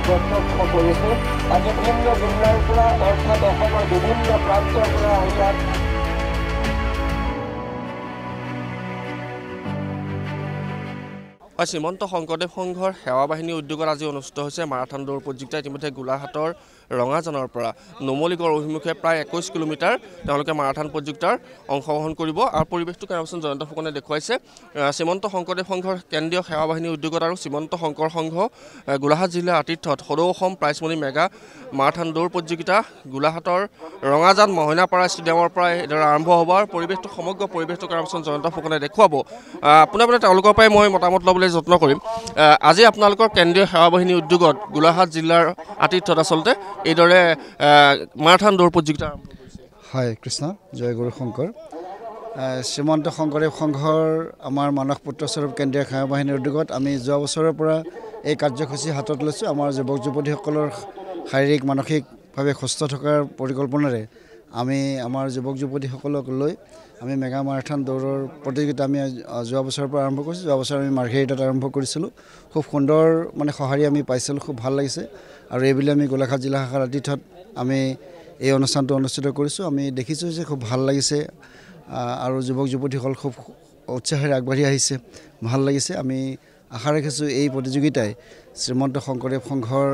প্ৰত্যক্ষ কৰিছে আজি ভিন্ন জিলাৰ পৰা অৰ্থাৎ অসমৰ বিভিন্ন প্ৰান্তৰ পৰা ইয়াত শ্ৰীমন্ত শংকৰদেৱ সংঘৰ সেৱা বাহিনী উদ্যোগত আজি অনুষ্ঠিত হৈছে মাৰাথন দৌৰ প্ৰতিযোগিতা। ইতিমধ্যে গোলাঘাটৰ ৰঙাজানৰ পৰা নুমলীগড় অভিমুখে প্ৰায় 21 কিলোমিটাৰ তেওঁলোকে মাৰাথন প্ৰতিযোগিতাৰ অংশগ্ৰহণ কৰিব। আৰু পৰিৱেশটো কেনেবাচোন জয়ন্ত ফুকনে দেখুৱাইছে। শ্ৰীমন্ত শংকৰদেৱ সংঘৰ কেন্দ্ৰীয় সেৱা বাহিনী উদ্যোগত আৰু শ্ৰীমন্ত শংকৰ সংঘ গোলাঘাট জিলাৰ আতিথ্যত সদৌ অসম প্ৰাইজমণি মেগা মাৰাথন দৌৰ প্ৰতিযোগিতা গোলাঘাটৰ ৰঙাজান মহইনাপাৰা ষ্টেডিয়ামৰ পৰা এইদৰে আৰম্ভ হ'ব। আৰু পৰিৱেশটো সমগ্ৰ পৰিৱেশটো কেনেবাচোন জয়ন্ত ফুকনে দেখুৱাব। পোনে পোনে তেওঁলোকৰ পৰাই মই মতামত ল'বলৈ যত্ন কৰিম। আজি আপোনালোকৰ কেন্দ্ৰীয় সেৱা বাহিনী উদ্যোগত গোলাঘাট জিলাৰ আতিথ্যত আচলতে এইদৰে মাৰাথন দৌৰ প্ৰতিযোগিতা আৰম্ভ কৰিছে। হয়, কৃষ্ণ জয় গুৰু শংকৰ। শ্ৰীমন্ত শংকৰদেৱ সংঘৰ আমাৰ মানস পুত্ৰস্বৰূপ কেন্দ্ৰীয় সেৱা বাহিনীৰ উদ্যোগত আমি যোৱা বছৰৰ পৰা এই কাৰ্যসূচী হাতত লৈছোঁ। আমাৰ যুৱক যুৱতীসকলৰ শাৰীৰিক মানসিকভাৱে সুস্থ থকাৰ পৰিকল্পনাৰে আমি আমাৰ যুৱক যুৱতীসকলক লৈ আমি মেগা মাৰাথন দৌৰৰ প্ৰতিযোগিতা আমি যোৱা বছৰৰ পৰা আৰম্ভ কৰিছোঁ। যোৱা বছৰ আমি মাৰ্ঘেৰিটাত আৰম্ভ কৰিছিলোঁ। খুব সুন্দৰ সঁহাৰি আমি পাইছিলোঁ, খুব ভাল লাগিছে। আৰু এইবুলি আমি গোলাঘাট জিলা শাখাৰ আতিথ্যত আমি এই অনুষ্ঠানটো অনুষ্ঠিত কৰিছোঁ। আমি দেখিছোঁ যে খুব ভাল লাগিছে আৰু যুৱক যুৱতীসকল খুব উৎসাহেৰে আগবাঢ়ি আহিছে, ভাল লাগিছে। আমি আশা ৰাখিছোঁ এই প্ৰতিযোগিতাই শ্ৰীমন্ত শংকৰদেৱ সংঘৰ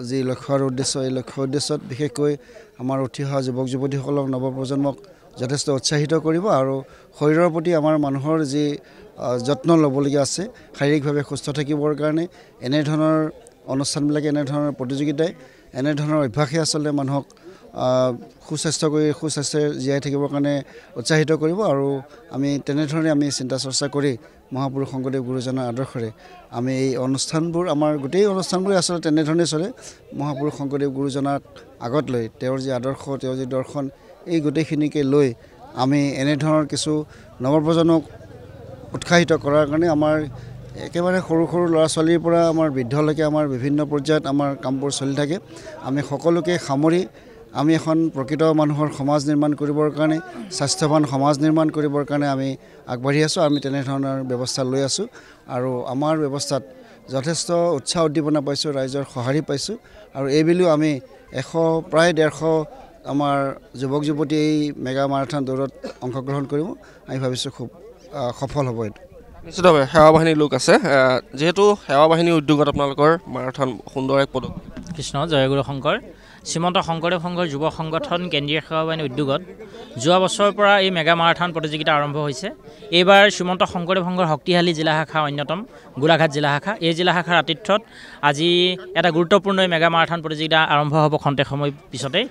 যি লক্ষ্য আৰু উদ্দেশ্য, এই লক্ষ্য উদ্দেশ্যত বিশেষকৈ আমাৰ উঠি অহা যুৱক যুৱতীসকলক নৱপ্ৰজন্মক যথেষ্ট উৎসাহিত কৰিব। আৰু শৰীৰৰ প্ৰতি আমাৰ মানুহৰ যি যত্ন ল'বলগীয়া আছে শাৰীৰিকভাৱে সুস্থ থাকিবৰ কাৰণে এনেধৰণৰ অনুষ্ঠানবিলাকে, এনেধৰণৰ প্ৰতিযোগিতাই, এনেধৰণৰ অভ্যাসে আচলতে মানুহক সুস্বাস্থ্যৰে জীয়াই থাকিবৰ কাৰণে উৎসাহিত কৰিব। আৰু আমি তেনেধৰণে আমি চিন্তা চৰ্চা কৰি মহাপুৰুষ শংকৰদেৱ গুৰুজনাৰ আদৰ্শৰে আমি এই অনুষ্ঠানবোৰ, আমাৰ গোটেই অনুষ্ঠানবোৰে আচলতে তেনেধৰণে চলে। মহাপুৰুষ শংকৰদেৱ গুৰুজনাক আগত লৈ তেওঁৰ যি আদৰ্শ, তেওঁৰ যি দৰ্শন, এই গোটেইখিনিকে লৈ আমি এনেধৰণৰ কিছু নৱপ্ৰজন্মক উৎসাহিত কৰাৰ কাৰণে আমাৰ একেবাৰে সৰু সৰু ল'ৰা ছোৱালীৰ পৰা আমাৰ বৃদ্ধলৈকে আমাৰ বিভিন্ন পৰ্যায়ত আমাৰ কামবোৰ চলি থাকে। আমি সকলোকে সামৰি আমি এখন প্ৰকৃত মানুহৰ সমাজ নিৰ্মাণ কৰিবৰ কাৰণে, স্বাস্থ্যৱান সমাজ নিৰ্মাণ কৰিবৰ কাৰণে আমি আগবাঢ়ি আছোঁ। আমি তেনেধৰণৰ ব্যৱস্থা লৈ আছোঁ আৰু আমাৰ ব্যৱস্থাত যথেষ্ট উৎসাহ উদ্দীপনা পাইছোঁ, ৰাইজৰ সঁহাৰি পাইছোঁ। আৰু এইবুলিও আমি প্ৰায় 150 আমাৰ যুৱক যুৱতী এই মেগা মাৰাথন দৌৰত অংশগ্ৰহণ কৰিব। আমি ভাবিছোঁ খুব সফল হ'ব। এইটো নিশ্চিতভাৱে সেৱা বাহিনীৰ লোক আছে, যিহেতু সেৱা বাহিনীৰ উদ্যোগত আপোনালোকৰ মাৰাথন সুন্দৰ এক পদক্ষেপ। কৃষ্ণ জয় গুৰু শংকৰ। শ্ৰীমন্ত শংকৰদেৱ সংঘৰ যুৱ সংগঠন কেন্দ্ৰীয় সেৱা বাহিনী উদ্যোগত যোৱা বছৰৰ পৰা এই মেগা মাৰাথন প্ৰতিযোগিতা আৰম্ভ হৈছে। এইবাৰ শ্ৰীমন্ত শংকৰদেৱ সংঘৰ শক্তিশালী জিলা শাখা অন্যতম গোলাঘাট জিলা শাখা, এই জিলা শাখাৰ আতিথ্যত আজি এটা গুৰুত্বপূৰ্ণ মেগা মাৰাথন প্ৰতিযোগিতা আৰম্ভ হ'ব খন্তেক সময় পিছতেই।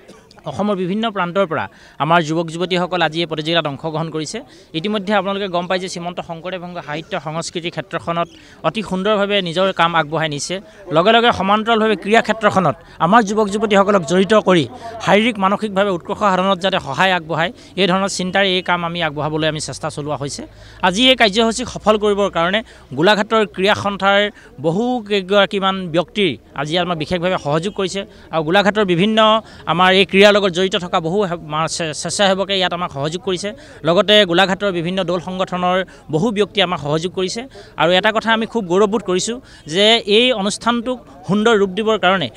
অসমৰ বিভিন্ন প্ৰান্তৰ পৰা আমাৰ যুৱক যুৱতীসকল আজি এই প্ৰতিযোগিতাত অংশগ্ৰহণ কৰিছে। ইতিমধ্যে আপোনালোকে গম পায় যে শ্ৰীমন্ত শংকৰদেৱ সংঘ সাহিত্য সংস্কৃতিৰ ক্ষেত্ৰখনত অতি সুন্দৰভাৱে নিজৰ কাম আগবঢ়াই নিছে। লগে লগে সমান্তৰালভাৱে ক্ৰীড়া ক্ষেত্ৰখনত আমাৰ যুৱক যুৱতীসকলক জড়িত কৰি শাৰীৰিক মানসিকভাৱে উৎকৰ্ষ সাধনত যাতে সহায় আগবঢ়ায়, এই ধৰণৰ চিন্তাৰে এই কাম আমি আগবঢ়াবলৈ আমি চেষ্টা চলোৱা হৈছে। আজি এই কাৰ্যসূচীক সফল কৰিবৰ কাৰণে গোলাঘাটৰ ক্ৰীড়া সন্থাৰ বহু কেইগৰাকীমান ব্যক্তিৰ আজি আমাক বিশেষভাৱে সহযোগ কৰিছে। আৰু গোলাঘাটৰ বিভিন্ন আমাৰ এই ক্ৰীড়াৰ লগত জড়িত থকা বহু স্বেচ্ছাসেৱকে ইয়াত আমাক সহযোগ কৰিছে। লগতে গোলাঘাটৰ বিভিন্ন দল সংগঠনৰ বহু ব্যক্তি আমাক সহযোগ কৰিছে। আৰু এটা কথা আমি খুব গৌৰৱবোধ কৰিছোঁ যে এই অনুষ্ঠানটোক সুন্দৰ ৰূপ দিবৰ কাৰণে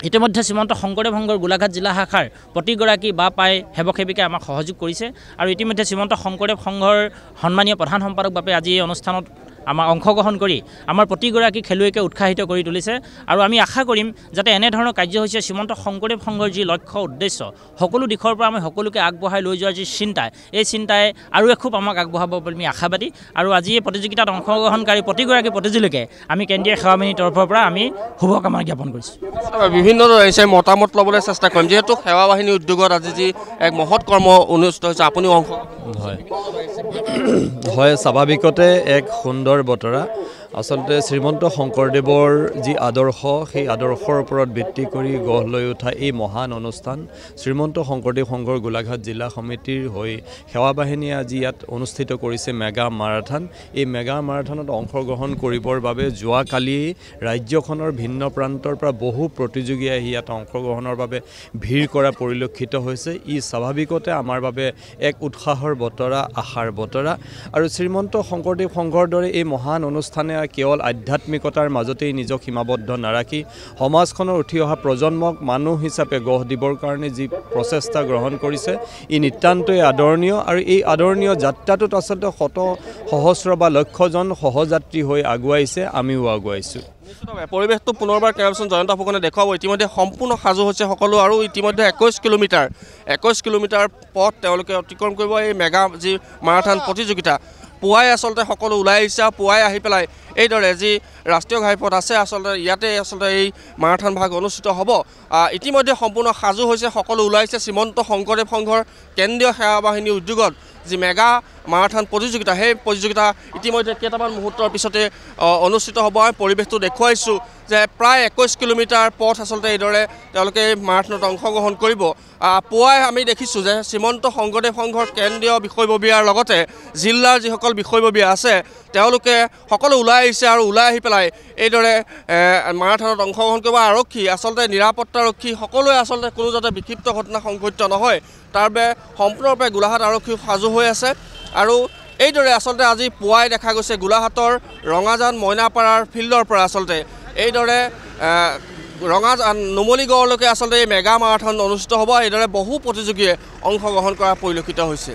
ইতিমধ্যে শ্ৰীমন্ত শংকৰদেৱ সংঘৰ গোলাঘাট জিলা শাখাৰ প্ৰতিগৰাকী পাই সেৱক সেৱিকাই আমাক সহযোগ কৰিছে। আৰু ইতিমধ্যে শ্ৰীমন্ত শংকৰদেৱ সংঘৰ সন্মানীয় প্ৰধান সম্পাদক বাবে আজি এই অনুষ্ঠানত আমাৰ অংশগ্ৰহণ কৰি আমাৰ প্ৰতিগৰাকী খেলুৱৈকে উৎসাহিত কৰি তুলিছে আৰু আমি আশা কৰিম যাতে এনেধৰণৰ কাৰ্যসূচী শ্ৰীমন্ত শংকৰদেৱ সংঘৰ যি লক্ষ্য উদ্দেশ্য সকলো দিশৰ পৰা আমি সকলোকে আগবঢ়াই লৈ যোৱাৰ যি চিন্তা এই চিন্তাই আৰু এখোপ আমাক আগবঢ়াব বুলি আমি আশাবাদী আৰু আজি এই প্ৰতিযোগিতাত অংশগ্ৰহণকাৰী প্ৰতিগৰাকী প্ৰতিযোগীকে আমি কেন্দ্ৰীয় সেৱা বাহিনীৰ তৰফৰ পৰা আমি শুভকামনা জ্ঞাপন কৰিছোঁ। বিভিন্ন আহিছে মতামত ল'বলৈ চেষ্টা কৰিম যিহেতু সেৱা বাহিনী উদ্যোগত আজি যি এক মহৎ কৰ্ম অনুষ্ঠিত হৈছে আপুনিও অংশ হয় স্বাভাৱিকতে এক সুন্দৰ বতৰা আচলতে শ্ৰীমন্ত শংকৰদেৱৰ যি আদৰ্শ সেই আদৰ্শৰ ওপৰত ভিত্তি কৰি গঢ় লৈ উঠা এই মহান অনুষ্ঠান শ্ৰীমন্ত শংকৰদেৱ সংঘৰ গোলাঘাট জিলা সমিতিৰ হৈ সেৱা বাহিনীয়ে আজি ইয়াত অনুষ্ঠিত কৰিছে মেগা মাৰাথন। এই মেগা মাৰাথনত অংশগ্ৰহণ কৰিবৰ বাবে যোৱাকালি ৰাজ্যখনৰ ভিন্ন প্ৰান্তৰ পৰা বহু প্ৰতিযোগী আহি ইয়াত অংশগ্ৰহণৰ বাবে ভিৰ কৰা পৰিলক্ষিত হৈছে। ই স্বাভাৱিকতে আমাৰ বাবে এক উৎসাহৰ বতৰা, আশাৰ বতৰা আৰু শ্ৰীমন্ত শংকৰদেৱ সংঘৰ দৰে এই মহান অনুষ্ঠানে কেৱল আধ্যাত্মিকতাৰ মাজতেই নিজক সীমাবদ্ধ নাৰাখি সমাজখনৰ উঠি অহা প্ৰজন্মক মানুহ হিচাপে গঢ় দিবৰ কাৰণে যি প্ৰচেষ্টা গ্ৰহণ কৰিছে ই নিতান্তই আদৰণীয় আৰু এই আদৰণীয় যাত্ৰাটোত আচলতে শত সহস্ৰ বা লক্ষজন সহযাত্ৰী হৈ আগুৱাইছে, আমিও আগুৱাইছোঁ। পৰিৱেশটো পুনৰবাৰ কেৰাপশ্যন জয়ন্ত ফুকনে দেখুৱাব। ইতিমধ্যে সম্পূৰ্ণ সাজু হৈছে সকলো আৰু ইতিমধ্যে 21 কিলোমিটাৰ পথ তেওঁলোকে অতিক্ৰম কৰিব এই মেগা যি মাৰাথন প্ৰতিযোগিতা। পুৱাই আচলতে সকলো ওলাই আহিছে আৰু পুৱাই আহি পেলাই এইদৰে যি ৰাষ্ট্ৰীয় ঘাইপথ আছে আচলতে ইয়াতে আচলতে এই মাৰাথন ভাগ অনুষ্ঠিত হ'ব। ইতিমধ্যে সম্পূৰ্ণ সাজু হৈছে, সকলো ওলাইছে। শ্ৰীমন্ত শংকৰদেৱ সংঘৰ কেন্দ্ৰীয় সেৱা বাহিনীৰ উদ্যোগত যি মেগা মাৰাথন প্ৰতিযোগিতা সেই প্ৰতিযোগিতা ইতিমধ্যে কেইটামান মুহূৰ্তৰ পিছতে অনুষ্ঠিত হ'ব। আমি পৰিৱেশটো দেখুৱাইছোঁ যে প্ৰায় 21 কিলোমিটাৰ পথ আচলতে এইদৰে তেওঁলোকে এই মাৰাথনত অংশগ্ৰহণ কৰিব। পুৱাই আমি দেখিছোঁ যে শ্ৰীমন্ত শংকৰদেৱ সংঘৰ কেন্দ্ৰীয় বিষয়ববীয়াৰ লগতে জিলাৰ যিসকল বিষয়ববীয়া আছে তেওঁলোকে সকলো ওলাই আহিছে আৰু ওলাই আহি পেলাই এইদৰে মাৰাথনত অংশগ্ৰহণ কৰিব। আৰক্ষী আচলতে নিৰাপত্তাৰক্ষী সকলোৱে আচলতে কোনো যাতে বিক্ষিপ্ত ঘটনা সংঘটিত নহয় তাৰ বাবে সম্পূৰ্ণৰূপে গোলাঘাট আৰক্ষী সাজু হৈ আছে। আৰু এইদৰে আচলতে আজি পুৱাই দেখা গৈছে গোলাঘাটৰ ৰঙাজান মইনাপাৰাৰ ফিল্ডৰ পৰা আচলতে এইদৰে নুমলীগড়লৈকে আচলতে এই মেগা মাৰাথন অনুষ্ঠিত হ'ব। এইদৰে বহু প্ৰতিযোগীয়ে অংশগ্ৰহণ কৰা পৰিলক্ষিত হৈছে।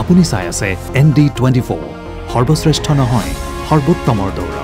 আপুনি চাই আছে ND24 সৰ্বশ্ৰেষ্ঠ নহয় সৰ্বোত্তমৰ দৌৰ।